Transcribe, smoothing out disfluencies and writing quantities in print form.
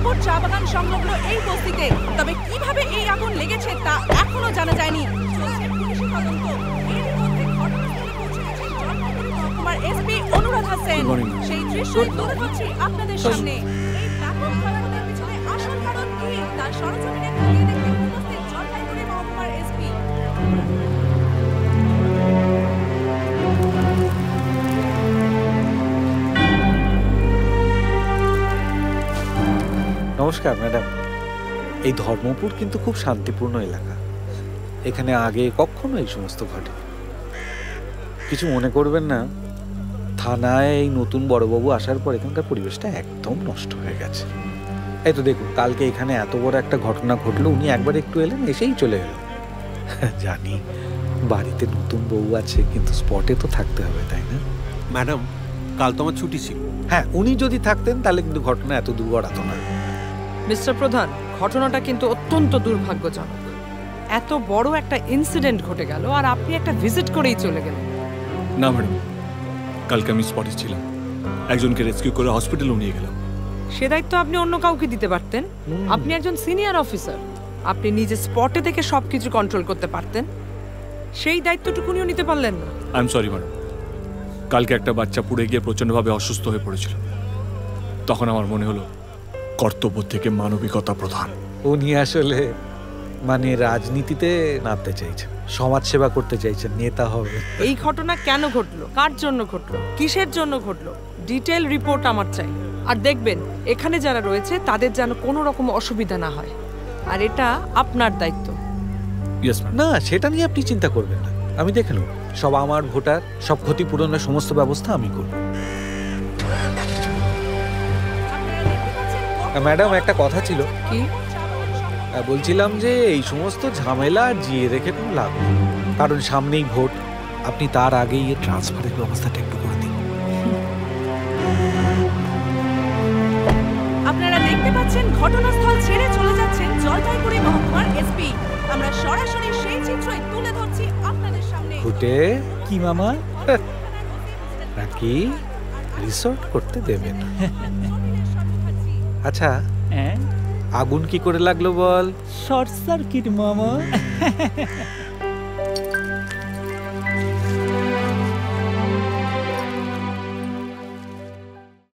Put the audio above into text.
নম্বর চা বাগান সংলগ্ন এই বস্তিতে। তবে কিভাবে এই আগুন লেগেছে তা এখনো জানা যায়নি। চলছে পুলিশি তদন্ত। এরই মধ্যে ঘটনাস্থলে পৌঁছে গেছেন জলপাইগুড়ি মহকুমার এসপি অনুরাধ হাসান। সেই দৃশ্যই তুলে ধরছি আপনাদের সামনে। এই ব্যাপক ক্ষয়ক্ষতির পিছনে আসল কারণ কি তার সরজমিনে খতিয়ে দেখতে উপস্থিত জলপাইগুড়ি মহকুমার এসপি। নমস্কার ম্যাডাম, এই ধর্মপুর কিন্তু খুব শান্তিপূর্ণ এলাকা। এখানে আগে কখনো এই সমস্ত ঘটেনি। কিছু মনে করবেন না, থানায় এই নতুন বড়বাবু আসার পর এখানকার পরিবেশটা একদম নষ্ট হয়ে গেছে। এই তো দেখুন, কালকে এখানে এত বড় একটা ঘটনা ঘটলো, উনি একবার একটু এলেন, এসেই চলে গেলেন। জানি বাড়িতে নতুন বউ আছে, কিন্তু স্পটে তো থাকতে হবে, তাই না? ম্যাডাম, কাল তো আমার ছুটি ছিল। হ্যাঁ, উনি যদি থাকতেন তাহলে কিন্তু ঘটনা এত দূর গড়াতো না। মিস্টার প্রধান, ঘটনাটা কিন্তু অত্যন্ত দুর্ভাগ্যজনক। এত বড় একটা ইনসিডেন্ট ঘটে গেল আর আপনি একটা ভিজিট করেই চলে গেলেন। না ম্যাডাম, কালকে আমি স্পটে ছিলাম, একজনকে রেস্কিউ করে হসপিটালে নিয়ে গেলাম। সে দায়িত্ব আপনি অন্য কাউকে দিতে পারতেন। আপনি একজন সিনিয়র অফিসার, আপনি নিজে স্পটে থেকে সবকিছু কন্ট্রোল করতে পারতেন। সেই দায়িত্বটুকুনিও নিতে পারলেন না। আই এম সরি ম্যাডাম, কালকে একটা বাচ্চা পুড়ে গিয়ে প্রচণ্ডভাবে অসুস্থ হয়ে পড়েছিল। তখন আমার মনে হলো কর্তব্য থেকে মানবিকতা প্রধান। উনি আসলে মানে রাজনীতিতে নামতে চাইছেন, সমাজ সেবা করতে চাইছেন, নেতা হবে। এই ঘটনা কেন ঘটলো, কার জন্য ঘটলো, কিসের জন্য ঘটলো, ডিটেল রিপোর্ট আমার চাই। আর দেখবেন এখানে যারা রয়েছে তাদের যেন কোনো রকম অসুবিধা না হয়। আর এটা আপনার দায়িত্ব। Yes ma'am. না, সেটা নিয়ে আপনি চিন্তা করবেন না, আমি দেখে নেব। সব আমার ভোটার, সব ক্ষতিপূরণের সমস্ত ব্যবস্থা আমি করব। ম্যাডাম, একটা কথা ছিল। কি? বলছিলাম যে এই সমস্ত ঝামেলা জিয়ে রেখে কোনো লাভ নেই, কারণ সামনেই ভোট। আপনি তার আগেই এর ট্রান্সফারের ব্যবস্থাটা একটু করে দিন। আপনারা দেখতে পাচ্ছেন ঘটনাস্থল ছেড়ে চলে যাচ্ছেন জলপাইগুড়ি মহকুমার এসপি। আমরা সরাসরি সেই চিত্রই তুলে ধরছি আপনাদের সামনে। ঘুটে কি মামা, নাকি রিসর্ট করতে দেবেন? আচ্ছা, আগুন কি করে লাগলো বল? শর্ট সার্কিট মামা।